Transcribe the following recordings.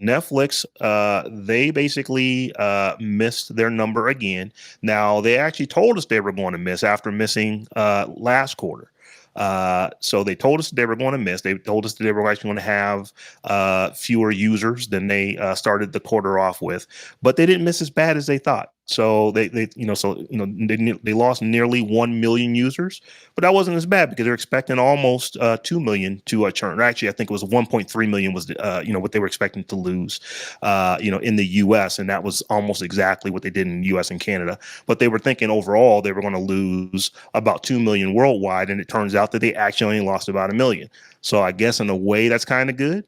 Netflix, they basically missed their number again. Now, they actually told us they were going to miss after missing last quarter. So they told us they were going to miss. They told us that they were actually going to have fewer users than they started the quarter off with, but they didn't miss as bad as they thought. So they lost nearly 1 million users, but that wasn't as bad because they're expecting almost 2 million to churn. Or actually, I think it was 1.3 million was what they were expecting to lose, in the U.S. And that was almost exactly what they did in the U.S. and Canada. But they were thinking overall they were going to lose about 2 million worldwide, and it turns out that they actually only lost about 1 million. So I guess in a way that's kind of good.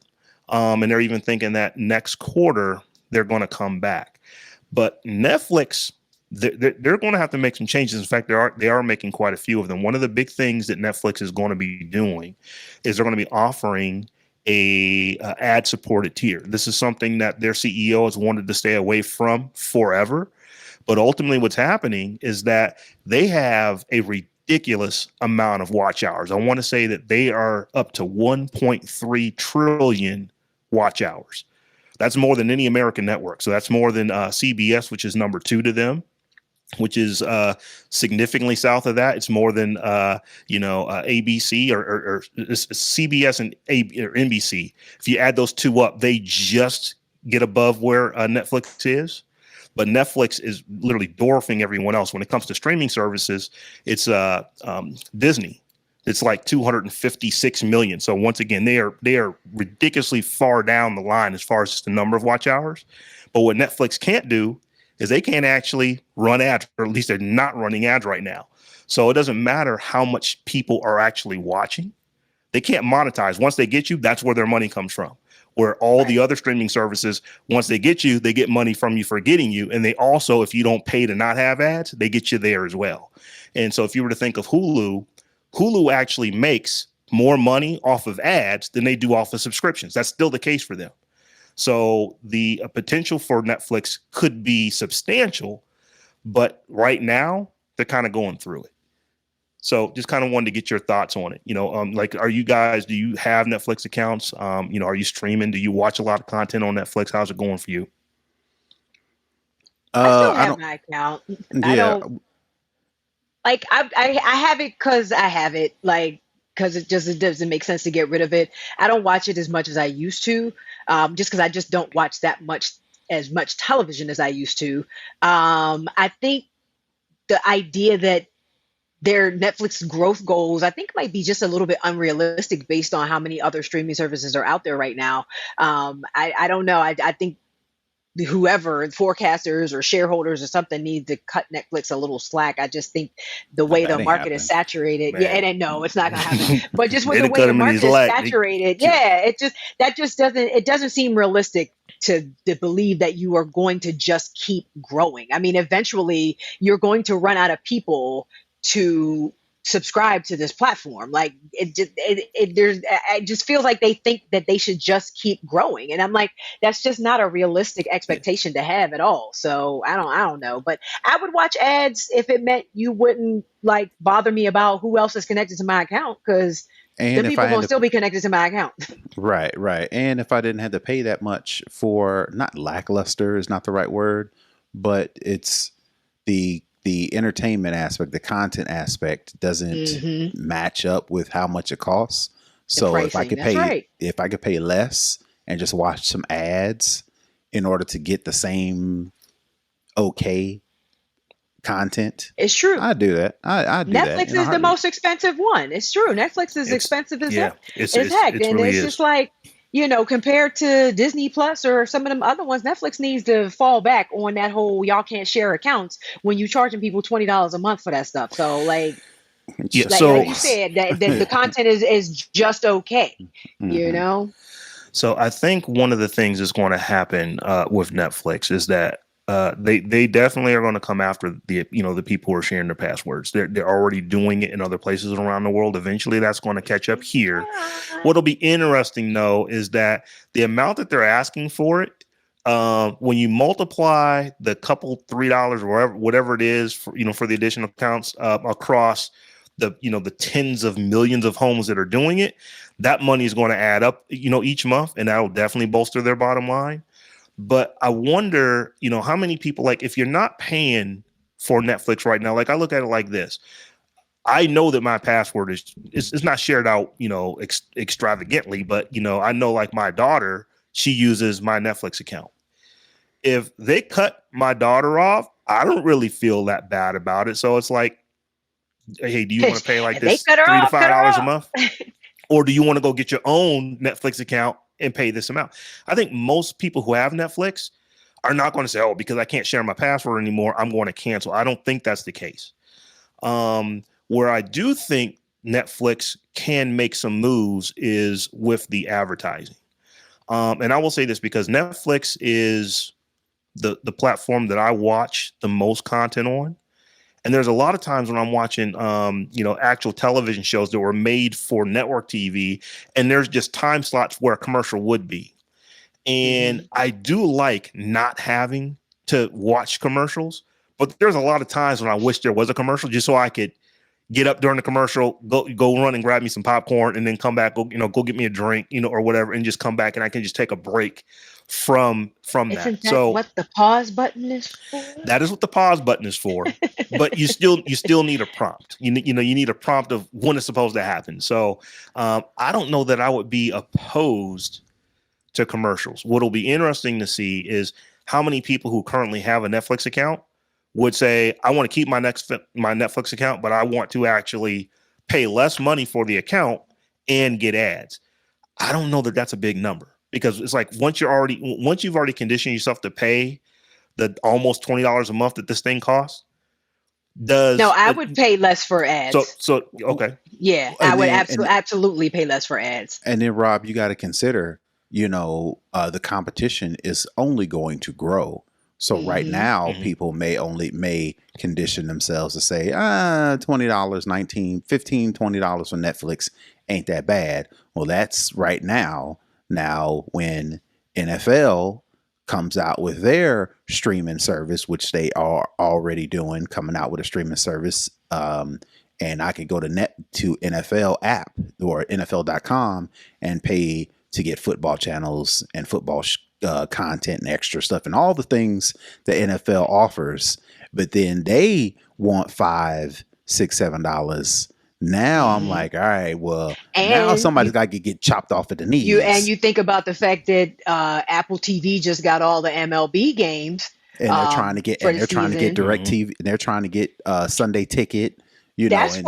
And they're even thinking that next quarter they're going to come back. But Netflix, they're going to have to make some changes. In fact, they are making quite a few of them. One of the big things that Netflix is going to be doing is they're going to be offering a ad supported tier. This is something that their CEO has wanted to stay away from forever. But ultimately, what's happening is that they have a ridiculous amount of watch hours. I want to say that they are up to 1.3 trillion watch hours. That's more than any American network. So that's more than CBS, which is number 2 to them, which is significantly south of that. It's more than ABC or CBS and or NBC. If you add those two up, they just get above where Netflix is. But Netflix is literally dwarfing everyone else. When it comes to streaming services, it's Disney. It's like 256 million. So once again, they are ridiculously far down the line as far as just the number of watch hours. But what Netflix can't do is they can't actually run ads, or at least they're not running ads right now. So it doesn't matter how much people are actually watching. They can't monetize. Once they get you, that's where their money comes from. Where all the other streaming services, once they get you, they get money from you for getting you. And they also, if you don't pay to not have ads, they get you there as well. And so if you were to think of Hulu actually makes more money off of ads than they do off of subscriptions. That's still the case for them. So the potential for Netflix could be substantial, but right now they're kind of going through it. So just kind of wanted to get your thoughts on it. Do you have Netflix accounts? Are you streaming? Do you watch a lot of content on Netflix? How's it going for you? I still I have don't. my account. I Yeah. don't like I have it because I have it, like, because it doesn't make sense to get rid of it. I don't watch it as much as I used to, just because I just don't watch that much as much television as I used to. I think the idea that their Netflix growth goals, I think, might be just a little bit unrealistic based on how many other streaming services are out there right now. I don't know. I think whoever, forecasters or shareholders or something, need to cut Netflix a little slack. I just think the way the That ain't market is happening. saturated, yeah, Man, and no, it's not gonna happen. But just with they the didn't way cut the him in his market is lack. saturated, yeah, that just doesn't seem realistic to believe that you are going to just keep growing. I mean, eventually you're going to run out of people to subscribe to this platform. Like, it just feels like they think that they should just keep growing, and I'm like, that's just not a realistic Yeah. expectation to have at all. So I don't know, but I would watch ads if it meant you wouldn't like bother me about who else is connected to my account, because the And if I people had gonna to, still be connected to my account. right, right. And if I didn't have to pay that much for, not lackluster is not the right word, but it's the entertainment aspect, the content aspect doesn't Hmm. match up with how much it costs. The So pricing, that's right. if I could pay less and just watch some ads in order to get the same okay content, It's true. I do that. I do that Netflix in a is the heartbeat. most expensive one. It's true. Netflix is It's expensive as yeah, heck, it's as it's heck, it and really it's just is. like, compared to Disney Plus or some of them other ones, Netflix needs to fall back on that whole y'all can't share accounts when you charging people $20 a month for that stuff. So like Yeah. like So you said, that the content is just okay, you Hmm. know. So I think one of the things that's going to happen with Netflix is that they definitely are going to come after the people who are sharing their passwords. They're already doing it in other places around the world. Eventually, that's going to catch up here. What'll be interesting though is that the amount that they're asking for it, when you multiply the couple $3 or whatever it is for for the additional accounts across the tens of millions of homes that are doing it, that money is going to add up, each month, and that'll definitely bolster their bottom line. But I wonder, how many people, like, if you're not paying for Netflix right now, like, I look at it like this. I know that my password is not shared out, extravagantly, but I know, like, my daughter, she uses my Netflix account. If they cut my daughter off, I don't really feel that bad about it. So it's like, hey, do you want to pay like If they this cut her $3 to off, cut her $5 a off. month, or do you want to go get your own Netflix account and pay this amount? I think most people who have Netflix are not going to say, oh, because I can't share my password anymore, I'm going to cancel. I don't think that's the case. Where I do think Netflix can make some moves is with the advertising. And I will say this because Netflix is the platform that I watch the most content on. And there's a lot of times when I'm watching, actual television shows that were made for network TV, and there's just time slots where a commercial would be. And I do like not having to watch commercials, but there's a lot of times when I wish there was a commercial just so I could get up during the commercial, go run and grab me some popcorn, and then come back, go get me a drink, or whatever, and just come back, and I can just take a break from that. Isn't that So what the pause button is for? that is what the pause button is for. But you still need a prompt. You need a prompt of when it's supposed to happen. So I don't know that I would be opposed to commercials. What'll be interesting to see is how many people who currently have a Netflix account would say, I want to keep my Netflix account, but I want to actually pay less money for the account and get ads. I don't know that that's a big number, because it's like once you've already conditioned yourself to pay the almost $20 a month that this thing costs. No, I would pay less for ads. So okay. Yeah, I would absolutely pay less for ads. And then, Rob, you got to consider, the competition is only going to grow. So right now, people may condition themselves to say, $20, $19, $15, $20 for Netflix ain't that bad. Well, that's right now. Now, when NFL comes out with their streaming service, which they are already doing, coming out with a streaming service, and I could go to NFL app or NFL.com and pay to get football channels and football content and extra stuff and all the things the NFL offers. But then they want $5, $6, $7. Now I'm like, all right, well, now somebody's got to get chopped off at the knees. You think about the fact that Apple TV just got all the MLB games, and they're trying to get Direct TV, and they're trying to get Sunday Ticket. That's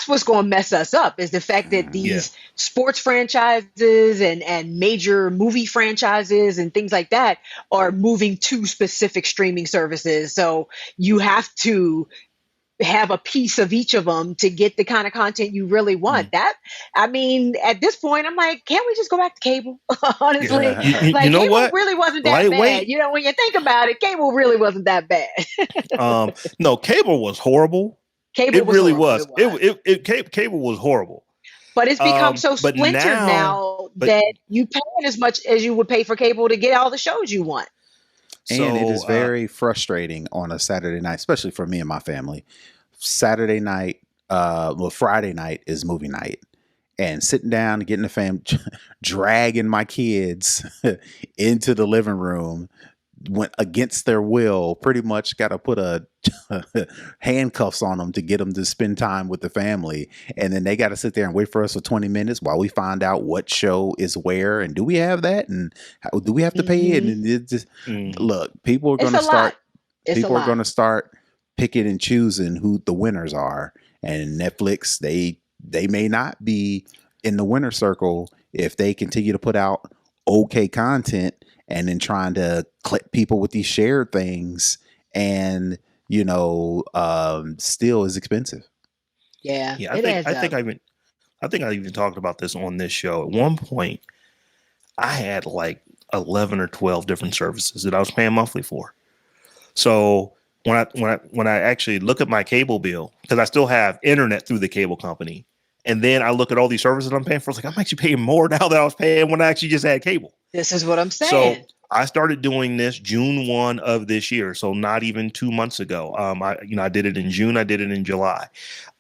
what's going to mess us up, is the fact that these sports franchises and major movie franchises and things like that are moving to specific streaming services. So you have to have a piece of each of them to get the kind of content you really want. At this point, I'm like, can't we just go back to cable? Honestly, you know cable what? really wasn't that bad. When you think about it, cable really wasn't that bad. No, cable was horrible. Cable was. Cable was horrible. But it's become so splintered now that you paying as much as you would pay for cable to get all the shows you want. And it is very frustrating on a Saturday night, especially for me and my family. Saturday night, Friday night is movie night. And sitting down and getting the fam, dragging my kids into the living room, went against their will, pretty much got to put a handcuffs on them to get them to spend time with the family. And then they got to sit there and wait for us for 20 minutes while we find out what show is where, and do we have that, and how, do we have to pay it? And it just, look, people are going to start picking and choosing who the winners are. And Netflix, they may not be in the winner circle if they continue to put out okay content and then trying to click people with these shared things, and still is expensive. Yeah. I think I even talked about this on this show. At one point, I had like 11 or 12 different services that I was paying monthly for. So when I actually look at my cable bill, because I still have internet through the cable company, and then I look at all these services I'm paying for, it's like, I'm actually paying more now than I was paying when I actually just had cable. This is what I'm saying. I started doing this June 1 of this year, so not even 2 months ago. I did it in June. I did it in July.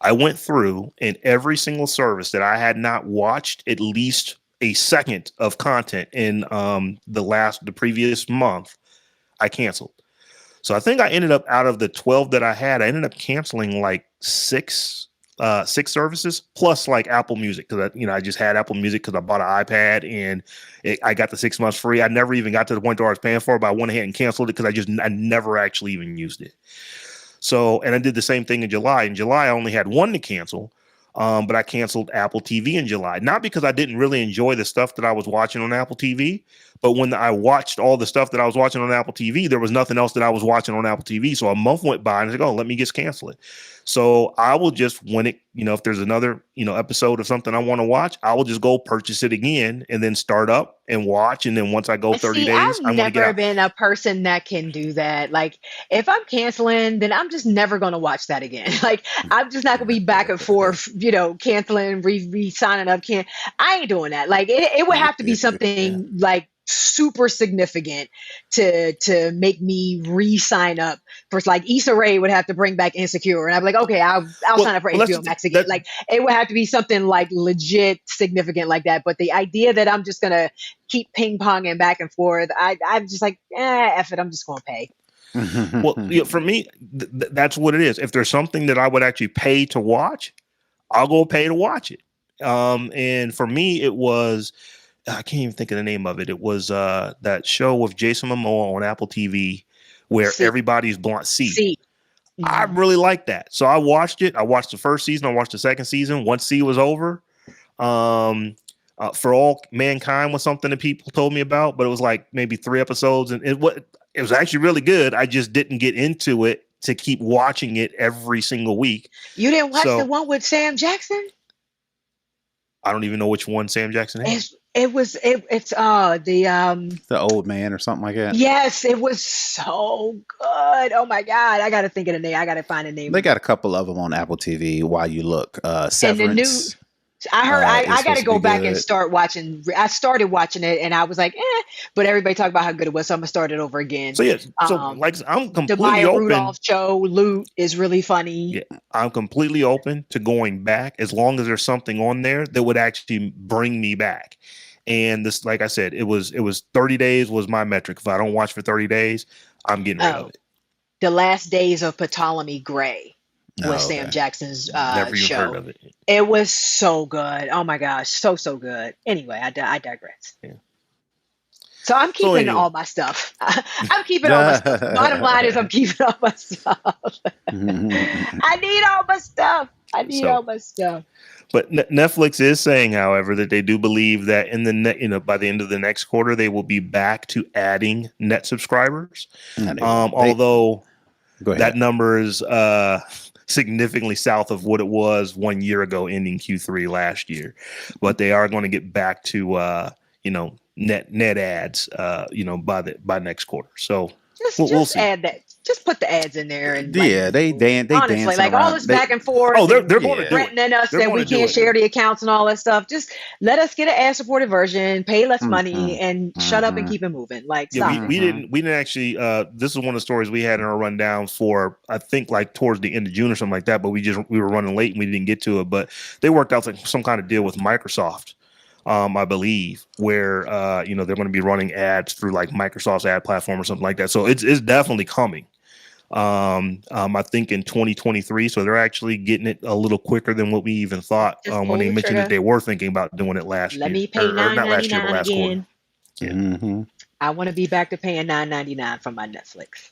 I went through and every single service that I had not watched at least a second of content in the previous month, I canceled. So I think I ended up out of the 12 that I had, I ended up canceling like six services plus like Apple Music because I just had Apple Music because I bought an iPad and I got the 6 months free. I never even got to the point where I was paying for it, but I went ahead and canceled it because I never actually even used it. So, and I did the same thing in July. In July, I only had one to cancel, but I canceled Apple TV in July. Not because I didn't really enjoy the stuff that I was watching on Apple TV, but when I watched all the stuff that I was watching on Apple TV, there was nothing else that I was watching on Apple TV. So a month went by and I was like, oh, let me just cancel it. So I will just, when it, if there's another, episode of something I want to watch, I will just go purchase it again and then start up and watch. And then once I go 30 See, days, I've I'm going to get never out. been a person that can do that. Like, if I'm canceling, then I'm just never going to watch that again. Like, I'm just not going to be back and forth, canceling, re-signing up. I ain't doing that. Like, it would have to be something like super significant to make me re-sign up. First, like Issa Rae would have to bring back Insecure, and I'd be like, okay, I'll sign up for HBO Max again. Like, it would have to be something like legit significant like that. But the idea that I'm just gonna keep ping ponging back and forth, I'm just like, F it, I'm just gonna pay. Well, for me, that's what it is. If there's something that I would actually pay to watch, I'll go pay to watch it. And for me, it was, I can't even think of the name of it. It was that show with Jason Momoa on Apple TV where everybody's blind. See. I really like that. So I watched it. I watched the first season. I watched the second season. Once C was over, For All Mankind was something that people told me about, but it was like maybe 3 episodes, and it was actually really good. I just didn't get into it to keep watching it every single week. You didn't watch the one with Sam Jackson? I don't even know which one Sam Jackson has. It's the Old Man or something like that. Yes, it was so good. Oh my God, I gotta think of the name. I gotta find a name. They got a couple of them on Apple TV while you look. Severance. I heard I got to go back and start watching. I started watching it and I was like, but everybody talked about how good it was, so I'm gonna start it over again. So I'm completely the Maya open. Rudolph show, Loot is really funny. Yeah, I'm completely open to going back as long as there's something on there that would actually bring me back. And this, like I said, it was 30 days was my metric. If I don't watch for 30 days, I'm getting rid of it. The Last Days of Ptolemy Gray was Sam Jackson's Never even show. heard of it. It was so good. Oh my gosh, so good. Anyway, I digress. Yeah. So I'm keeping all my stuff. I'm keeping all my stuff. Bottom line is I'm keeping all my stuff. I need all my stuff. all my stuff. But Netflix is saying, however, that they do believe that in the by the end of the next quarter, they will be back to adding net subscribers. Although that number is significantly south of what it was 1 year ago, ending Q3 last year. But they are going to get back to net ads by next quarter. So we'll see. Add that. Just put the ads in there and they honestly, like all this back and forth. Oh, they're going to do it. Threatening us that we can't share the accounts and all that stuff. Just let us get an ad supported version, pay less money, and shut up and keep it moving. Like, stop. We didn't actually. This is one of the stories we had in our rundown for, I think, like towards the end of June or something like that. But we were running late and we didn't get to it. But they worked out some kind of deal with Microsoft. I believe, where they're going to be running ads through like Microsoft's ad platform or something like that. So it's definitely coming. I think in 2023. So they're actually getting it a little quicker than what we even thought when they mentioned that they were thinking about doing it last year. Let me pay $9.99 again. Yeah. I want to be back to paying $9.99 for my Netflix.